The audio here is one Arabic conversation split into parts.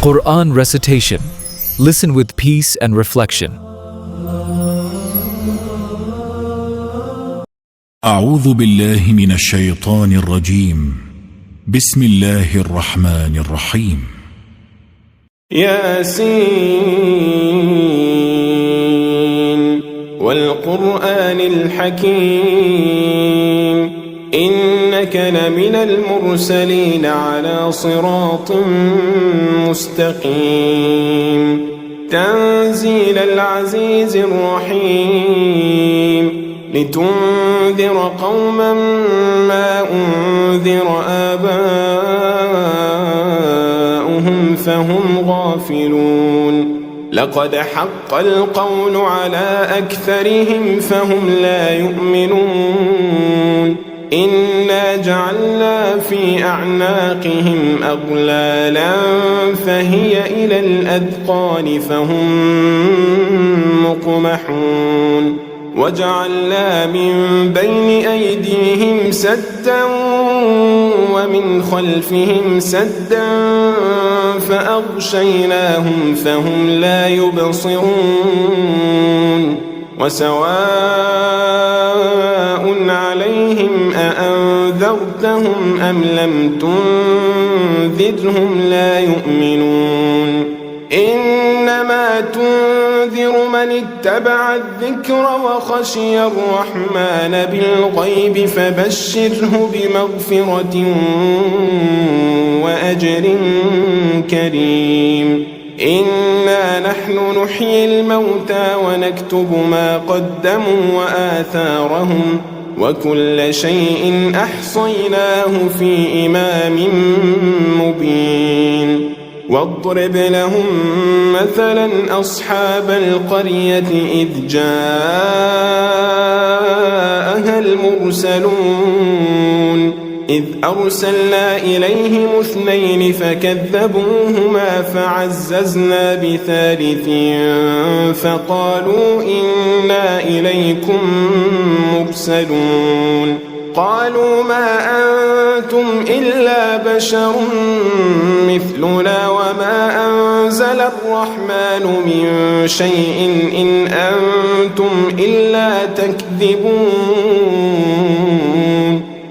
Quran recitation. Listen with peace and reflection. أعوذ بالله من الشيطان الرجيم. بسم الله الرحمن الرحيم. ياسين والقرآن الحكيم إنك لمن المرسلين على صراط مستقيم تنزيل العزيز الرحيم لتنذر قوما ما أنذر آباؤهم فهم غافلون لقد حق القول على أكثرهم فهم لا يؤمنون إنا جعلنا في أعناقهم أغلالا فهي إلى الأذقان فهم مقمحون وجعلنا من بين أيديهم سدا ومن خلفهم سدا فأغشيناهم فهم لا يبصرون وسواء عليهم أأنذرتهم أم لم تنذرهم لا يؤمنون إنما تنذر من اتبع الذكر وخشي الرحمن بالغيب فبشره بمغفرة وأجر كريم إنا نحن نحيي الموتى ونكتب ما قدموا وآثارهم وكل شيء أحصيناه في إمام مبين واضرب لهم مثلا أصحاب القرية إذ جاءها المرسلون إذ أرسلنا إليهم 2 فكذبوهما فعززنا بثالث فقالوا إنا إليكم مرسلون قالوا ما أنتم إلا بشر مثلنا وما أنزل الرحمن من شيء إن أنتم إلا تكذبون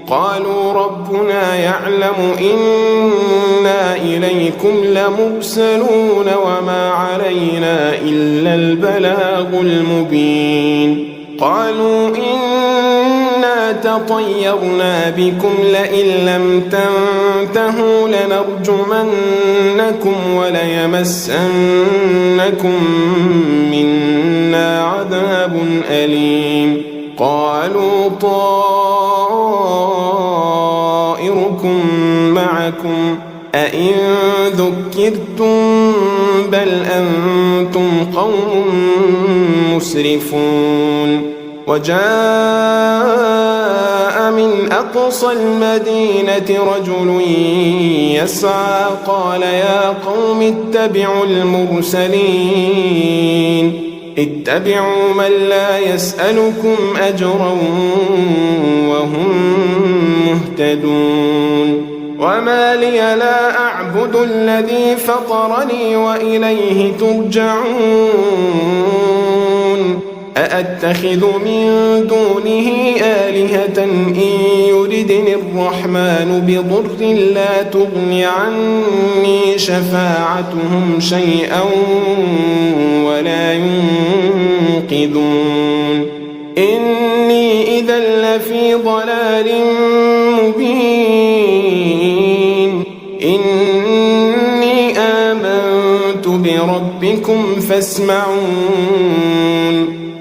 قالوا ربنا يعلم إنا إليكم لمرسلون وما علينا إلا البلاغ المبين قالوا إنا تطيرنا بكم لئن لم تنتهوا لنرجمنكم وليمسنكم منا عذاب أليم قالوا طائركم معكم أئن ذكرتم بل أنتم قوم مسرفون وجاء من أقصى المدينة رجل يسعى قال يا قوم اتبعوا المرسلين اتبعوا من لا يسألكم أجرا وهم مهتدون وما لي لا أعبد الذي فطرني وإليه ترجعون أأتخذ من دونه آلهة إن يردني الرحمن بضر لا تغن عني شفاعتهم شيئا ولا ينقذون إني إذا لفي ضلال مبين إني آمنت بربكم فاسمعون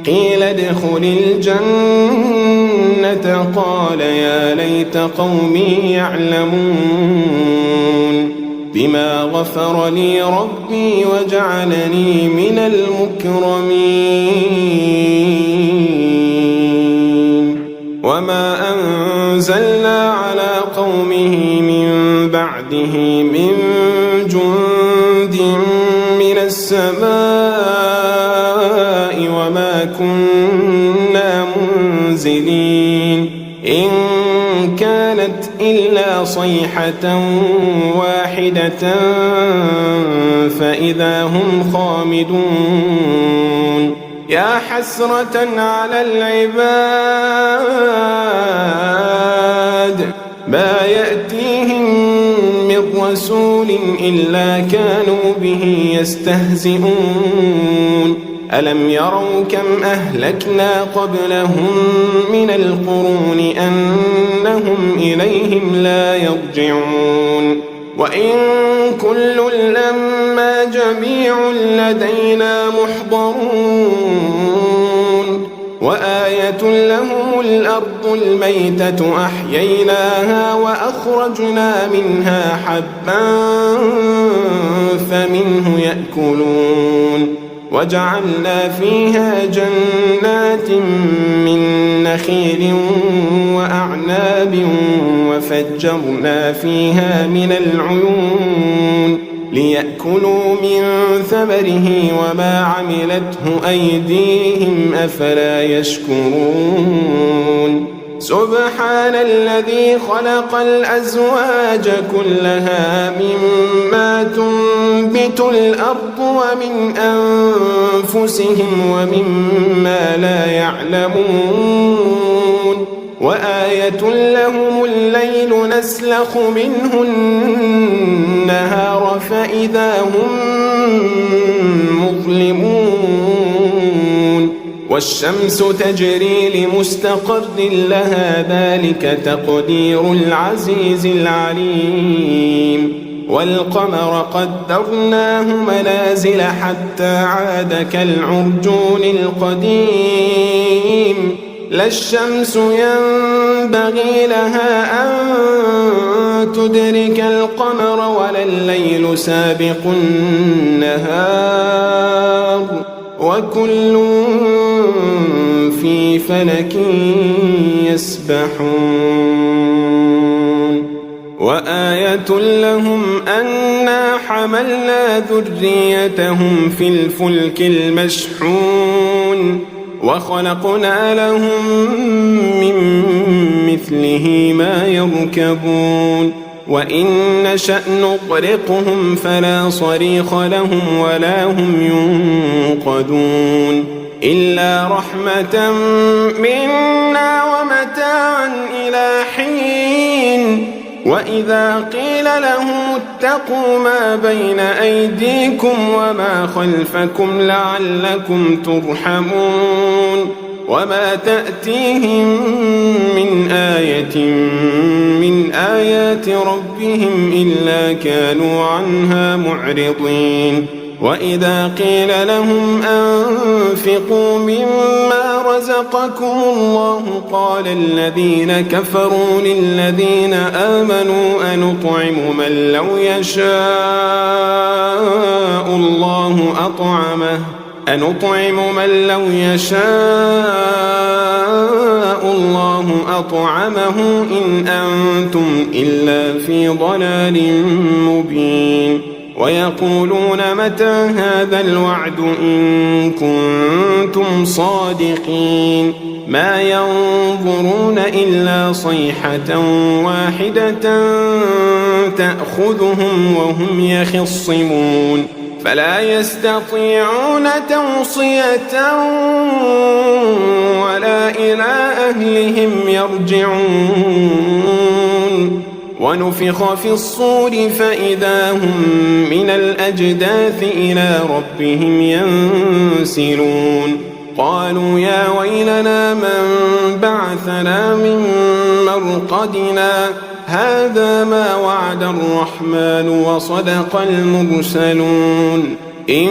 قيل ادخل الجنة قال يا ليت قومي يعلمون بما غفر لي ربي وجعلني من المكرمين وما أنزلنا على قومه من بعده من جند من السماء وما كنا منزلين إن كانت إلا صيحة واحدة فإذا هم خامدون يا حسرة على العباد ما يأتيهم من رسول إلا كانوا به يستهزئون ألم يروا كم أهلكنا قبلهم من القرون أنهم إليهم لا يرجعون وإن كل لما جميع لدينا محضرون وآية لهم الأرض الميتة أحييناها وأخرجنا منها حبا فمنه يأكلون وجعلنا فيها جنات من نخيل وأعناب وفجرنا فيها من العيون ليأكلوا من ثمره وما عملته أيديهم أفلا يشكرون سبحان الذي خلق الأزواج كلها مما تنبت الأرض ومن أنفسهم ومما لا يعلمون وآية لهم الليل نسلخ منه النهار فإذا هم مظلمون والشمس تجري لمستقر لها ذلك تقدير العزيز العليم والقمر قدرناه منازل حتى عاد كالعرجون القديم لا الشمس ينبغي لها أن تدرك القمر ولا الليل سابق النهار وكل في فلك يسبحون وآية لهم أنا حملنا ذريتهم في الفلك المشحون وخلقنا لهم من مثله ما يركبون وإن نشأ نغرقهم فلا صريخ لهم ولا هم ينقذون إلا رحمة منا ومتاعا إلى حين وإذا قيل لهم اتقوا ما بين أيديكم وما خلفكم لعلكم ترحمون وما تأتيهم من آية من آيات ربهم إلا كانوا عنها معرضين وإذا قيل لهم أنفقوا مما رزقكم الله قال الذين كفروا للذين آمنوا أنطعم من لو يشاء الله أطعمه أنطعم من لو يشاء الله أطعمه إن أنتم إلا في ضلال مبين ويقولون متى هذا الوعد إن كنتم صادقين ما ينظرون إلا صيحة واحدة تأخذهم وهم يخصمون فلا يستطيعون توصية ولا إلى أهلهم يرجعون ونفخ في الصور فإذا هم من الأجداث إلى ربهم ينسلون قالوا يا ويلنا من بعثنا من مرقدنا هذا ما وعد الرحمن وصدق المرسلون إن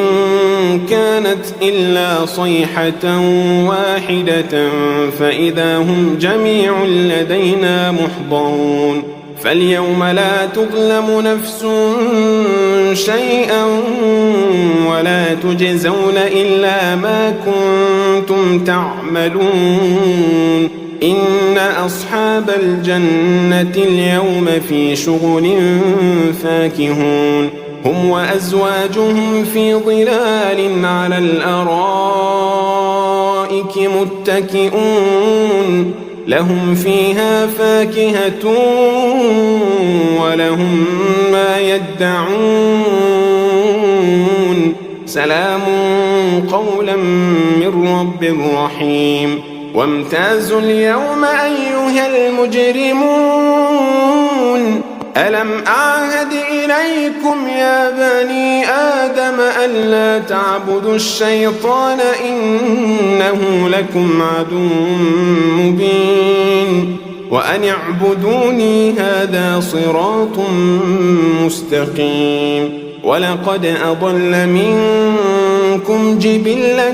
كانت إلا صيحة واحدة فإذا هم جميع لدينا محضرون فاليوم لا تظلم نفس شيئا ولا تجزون إلا ما كنتم تعملون إن أصحاب الجنة اليوم في شغل فاكهون هم وأزواجهم في ظلال على الأرائك متكئون لهم فيها فاكهة ولهم ما يدعون سلام قولا من رب رحيم وامتازوا اليوم أيها المجرمون ألم أعهد إليكم يا بني آدم ألا تعبدوا الشيطان إنه لكم عدو مبين وأن اعبدوني هذا صراط مستقيم ولقد أضل منكم جبلا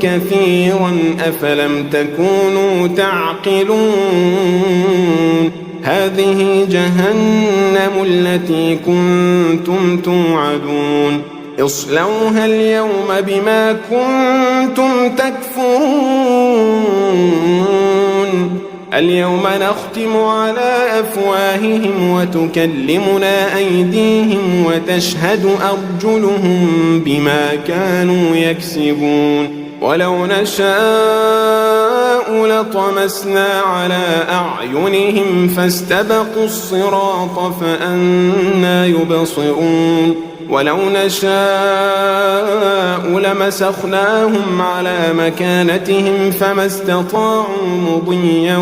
كثيرا أفلم تكونوا تعقلون هذه جهنم التي كنتم توعدون اصلوها اليوم بما كنتم تكفرون اليوم نختم على أفواههم وتكلمنا أيديهم وتشهد أرجلهم بما كانوا يكسبون ولو نشاء لطمسنا على أعينهم فاستبقوا الصراط فأنى يبصرون ولو نشاء لمسخناهم على مكانتهم فما استطاعوا مضيا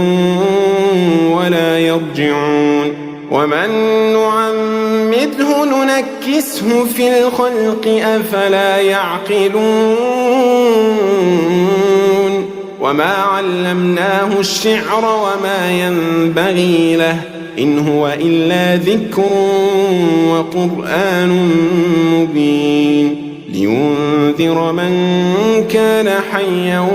ولا يرجعون ومن نعمده ننكسه في الخلق أفلا يعقلون وما علمناه الشعر وما ينبغي له إن هو إلا ذكر وقرآن مبين لينذر من كان حيا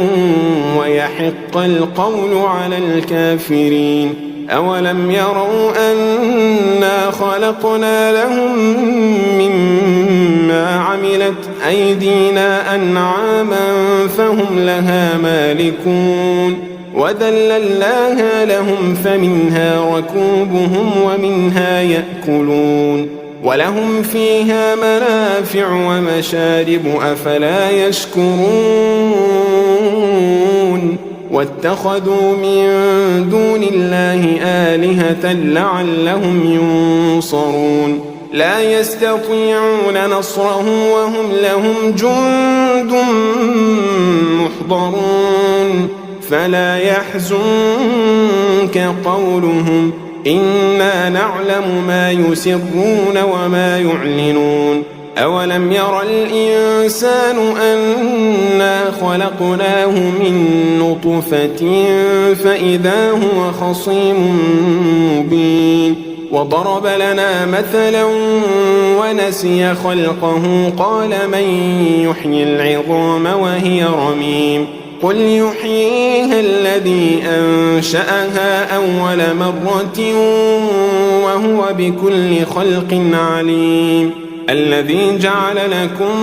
ويحق القول على الكافرين أولم يروا أنا خلقنا لهم مما عملت أيدينا أنعاما فهم لها مالكون وذللناها لهم فمنها ركوبهم ومنها يأكلون ولهم فيها منافع ومشارب أفلا يشكرون واتخذوا من دون الله آلهة لعلهم ينصرون لا يستطيعون نصرهم وهم لهم جند محضرون فلا يحزنك قولهم إنا نعلم ما يسرون وما يعلنون أولم ير الإنسان أنا خلقناه من نطفة فإذا هو خصيم مبين وضرب لنا مثلا ونسي خلقه قال من يحيي العظام وهي رميم قل يحييها الذي أنشأها أول مرة وهو بكل خلق عليم الذي جعل لكم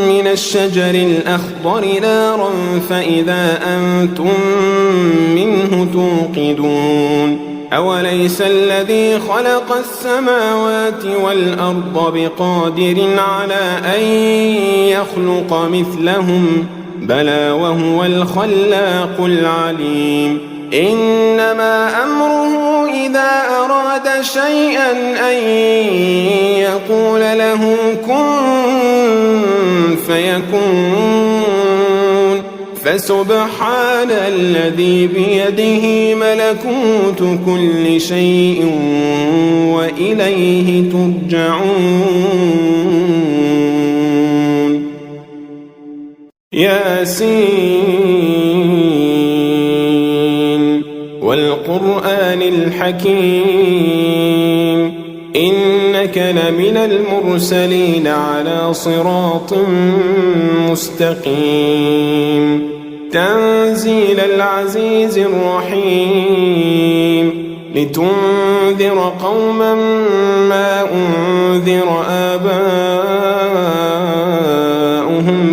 من الشجر الأخضر نارا فإذا أنتم منه توقدون أوليس الذي خلق السماوات والأرض بقادر على أن يخلق مثلهم بلى وهو الخلاق العليم إنما أمره إذا أراد شيئا أن يقول له كن فيكون فسبحان الذي بيده ملكوت كل شيء وإليه ترجعون ياسين والقرآن الحكيم إنك لمن المرسلين على صراط مستقيم تنزيل العزيز الرحيم لتنذر قوما ما أنذر آباؤهم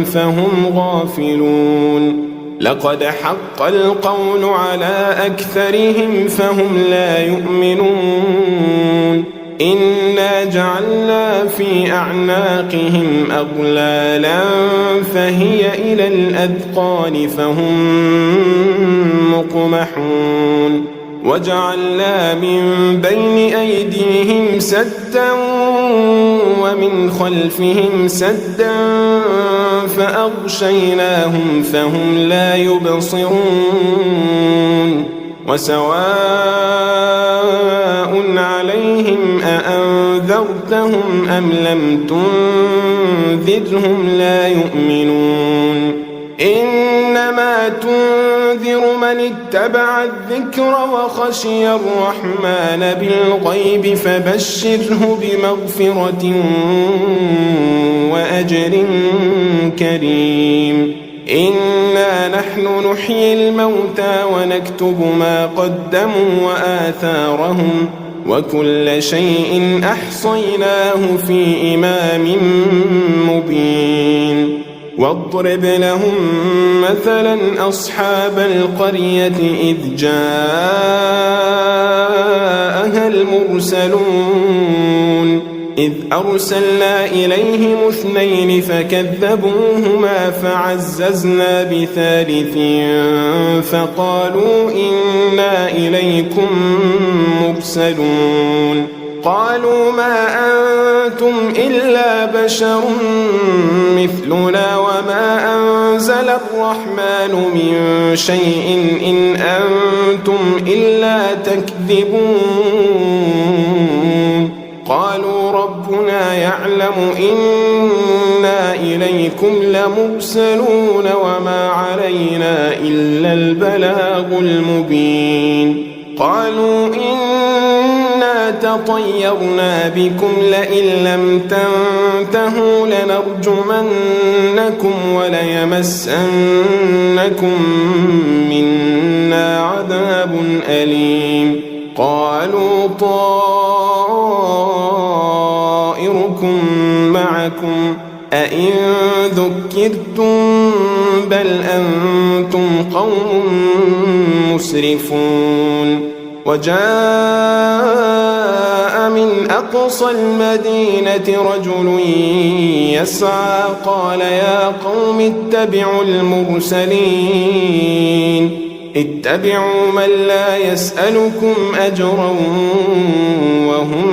فهم غافلون لقد حق القول على أكثرهم فهم لا يؤمنون إنا جعلنا في أعناقهم أغلالا فهي إلى الأذقان فهم مقمحون وجعلنا من بين أيديهم سدا ومن خلفهم سدا فأغشيناهم فهم لا يبصرون وسواء عليهم أأنذرتهم أم لم تنذرهم لا يؤمنون إنما تنذر من اتبع الذكر وخشي الرحمن بالغيب فبشره بمغفرة وأجر كريم إنا نحن نحيي الموتى ونكتب ما قدموا وآثارهم وكل شيء أحصيناه في إمام مبين واضرب لهم مثلا أصحاب القرية إذ جاءها المرسلون إذ أرسلنا إليهم 2 فكذبوهما فعززنا بثالث فقالوا إنا إليكم مرسلون قالوا ما أنتم إلا بشر مثلنا وما أنزل الرحمن من شيء إن أنتم إلا تكذبون قالوا ربنا يعلم إنا إليكم لمرسلون وما علينا إلا البلاغ المبين قالوا إنا تطيرنا بكم لئن لم تنتهوا لنرجمنكم وليمسنكم منا عذاب أليم قالوا طائركم معكم أئن ذكرتم بل أنتم قوم مسرفون وجاء من أقصى المدينة رجل يسعى قال يا قوم اتبعوا المرسلين اتبعوا من لا يسألكم أجرا وهم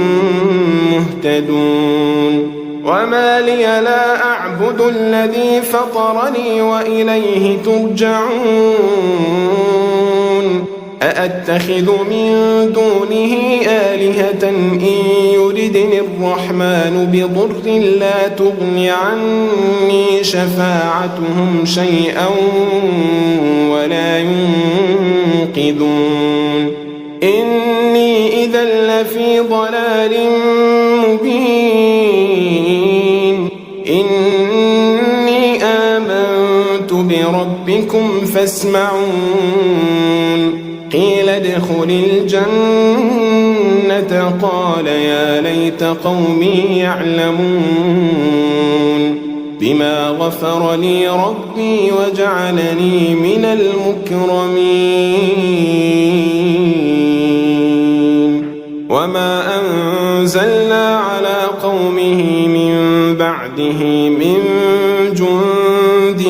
مهتدون وما لي لا أعبد الذي فطرني وإليه ترجعون أأتخذ من دونه آلهة إن يردني الرحمن بضر لا تغن عني شفاعتهم شيئا ولا ينقذون إني إذا لفي ضلال مبين إني آمنت بربكم فاسمعون قيل ادخل الجنة قال يا ليت قومي يعلمون بما غفر لي ربي وجعلني من المكرمين وما أنزلنا على قومه من بعده من جند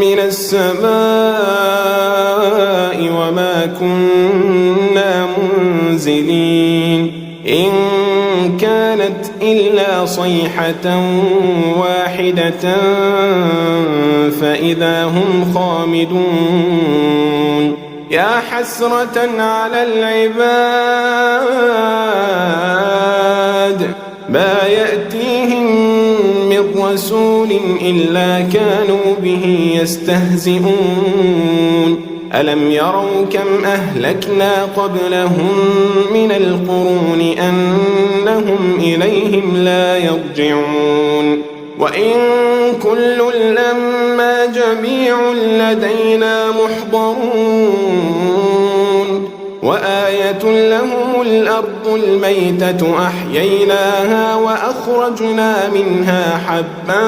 من السماء وما كنا منزلين إن كانت إلا صيحة واحدة فإذا هم خامدون يا حسرة على العباد ما يأتيهم من رسول إلا كانوا به يستهزئون ألم يروا كم أهلكنا قبلهم من القرون أنهم إليهم لا يرجعون وإن كل لما جميع لدينا محضرون وآية لهم الأرض الميتة أحييناها وأخرجنا منها حبا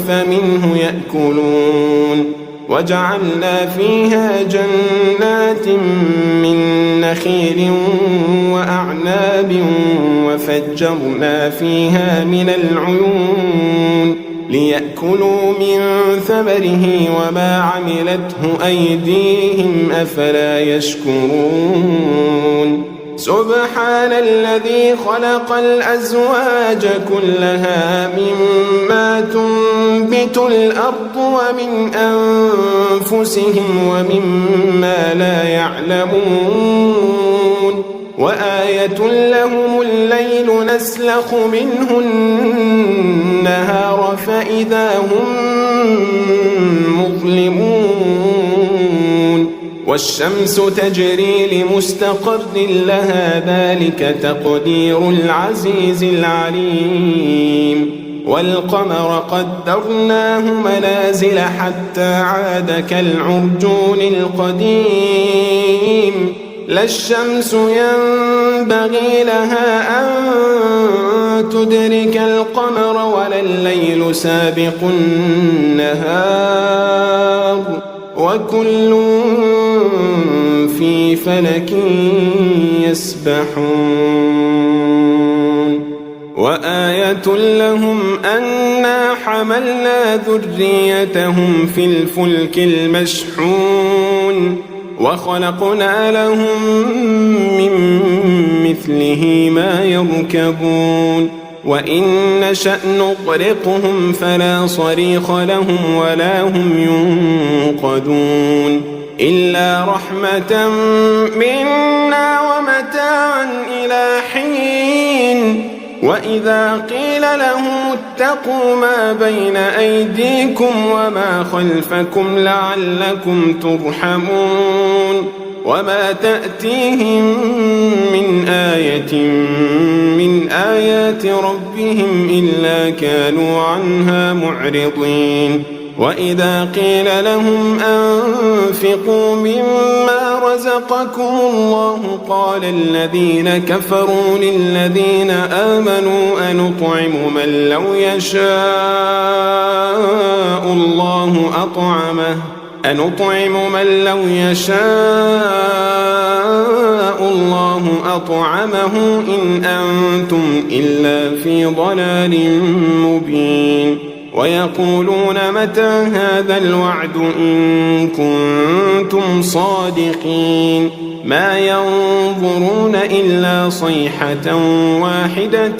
فمنه يأكلون وجعلنا فيها جنات من نخيل وأعناب وفجرنا فيها من العيون ليأكلوا من ثمره وما عملته أيديهم أفلا يشكرون سبحان الذي خلق الأزواج كلها مما تنبت الأرض ومن أنفسهم ومما لا يعلمون وآية لهم الليل نسلخ منه النهار فإذا هم مظلمون والشمس تجري لمستقر لها ذلك تقدير العزيز العليم والقمر قدرناه منازل حتى عاد كالعرجون القديم لا الشمس ينبغي لها أن تدرك القمر ولا الليل سابق النهار وكل في فلك يسبحون وآية لهم أنا حملنا ذريتهم في الفلك المشحون وخلقنا لهم من مثله ما يركبون وإن نشأ نغرقهم فلا صريخ لهم ولا هم ينقذون إلا رحمة منا ومتاعا إلى حين وإذا قيل لهم اتقوا ما بين أيديكم وما خلفكم لعلكم ترحمون وما تأتيهم من آية من آيات ربهم إلا كانوا عنها معرضين وإذا قيل لهم أنفقوا مما رزقكم الله قال الذين كفروا للذين آمنوا أنطعم من لو يشاء الله أطعمه إن أنتم إلا في ضلال مبين ويقولون متى هذا الوعد إن كنتم صادقين ما ينظرون إلا صيحة واحدة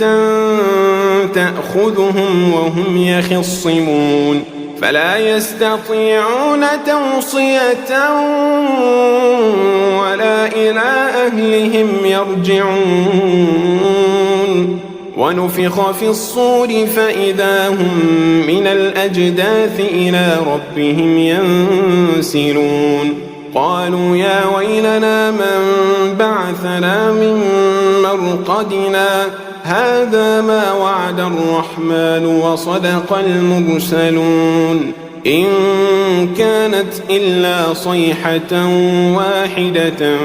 تأخذهم وهم يخصمون فلا يستطيعون توصية ولا إلى أهلهم يرجعون ونفخ في الصور فإذا هم من الأجداث إلى ربهم ينسلون قالوا يا ويلنا من بعثنا من مرقدنا هذا ما وعد الرحمن وصدق المرسلون إن كانت إلا صيحة واحدة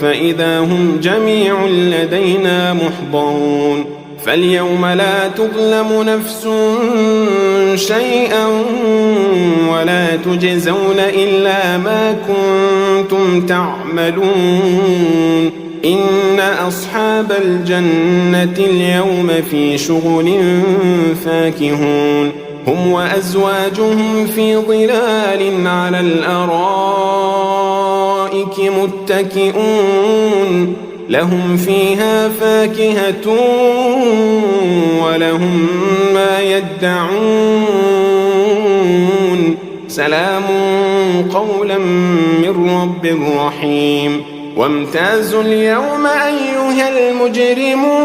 فإذا هم جميع لدينا محضرون فاليوم لا تظلم نفس شيئا ولا تجزون إلا ما كنتم تعملون إن أصحاب الجنة اليوم في شغل فاكهون هم وأزواجهم في ظلال على الأرائك متكئون لهم فيها فاكهة ولهم ما يدعون سلام قولا من رب رحيم وامتازوا اليوم أيها المجرمون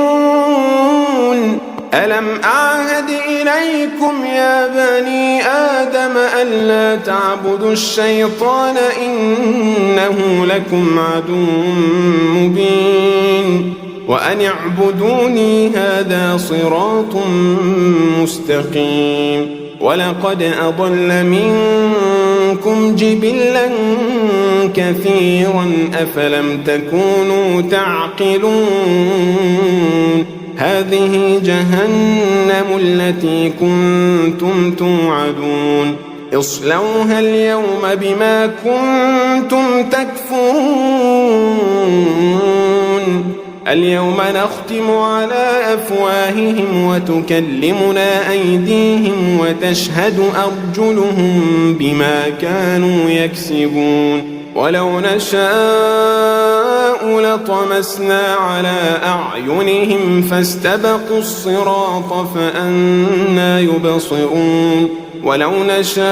ألم أعهد إليكم يا بني آدم ألا تعبدوا الشيطان إنه لكم عدو مبين وأن اعبدوني هذا صراط مستقيم ولقد أضل منكم جبلا كثيرا أفلم تكونوا تعقلون هذه جهنم التي كنتم توعدون اصلوها اليوم بما كنتم تكفرون اليوم نختم على أفواههم وتكلمنا أيديهم وتشهد أرجلهم بما كانوا يكسبون ولو نشاء لطمسنا على أعينهم فاستبقوا الصراط فأنى يبصرون ولو نشاء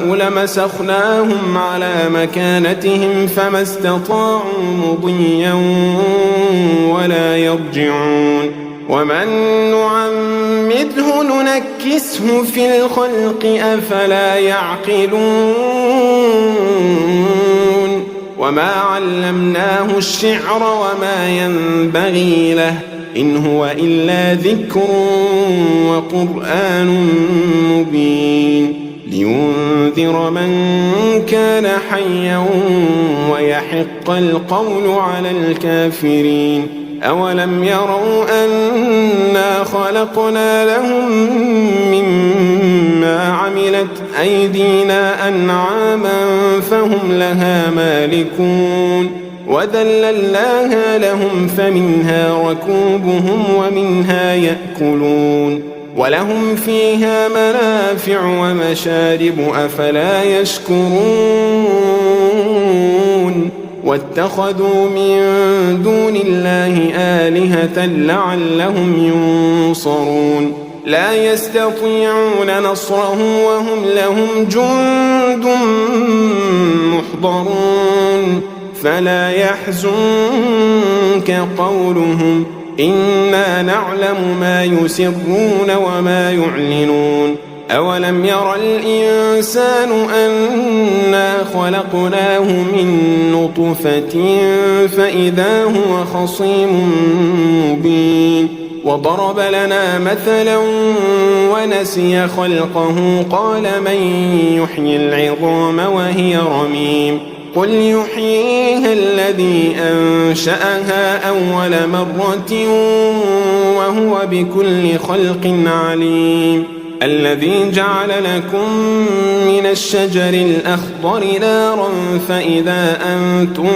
لمسخناهم على مكانتهم فما استطاعوا مضيا ولا يرجعون ومن نعمره ننكسه في الخلق أفلا يعقلون وما علمناه الشعر وما ينبغي له إن هو إلا ذكر وقرآن مبين لينذر من كان حيا ويحق القول على الكافرين أولم يروا أنا خلقنا لهم مما عملت أيدينا أنعاما فهم لها مالكون وذللناها لهم فمنها ركوبهم ومنها يأكلون ولهم فيها منافع ومشارب أفلا يشكرون واتخذوا من دون الله آلهة لعلهم ينصرون لا يستطيعون نصرهم وهم لهم جند محضرون فلا يحزنك قولهم إنا نعلم ما يسرون وما يعلنون أولم ير الإنسان أنا خلقناه من نطفة فإذا هو خصيم مبين وضرب لنا مثلا ونسي خلقه قال من يحيي العظام وهي رميم قل يحييها الذي أنشأها أول مرة وهو بكل خلق عليم الذي جعل لكم من الشجر الأخضر نارا فإذا أنتم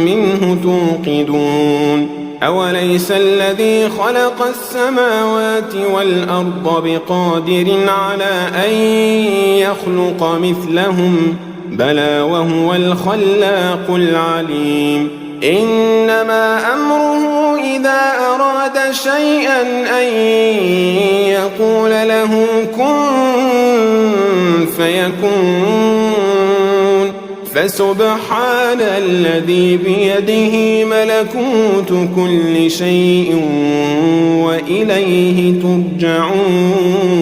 منه توقدون أوليس الذي خلق السماوات والأرض بقادر على أن يخلق مثلهم بلى وهو الخلاق العليم إنما أمره إذا أراد شيئا أن يقول له كن فيكون فسبحان الذي بيده ملكوت كل شيء وإليه ترجعون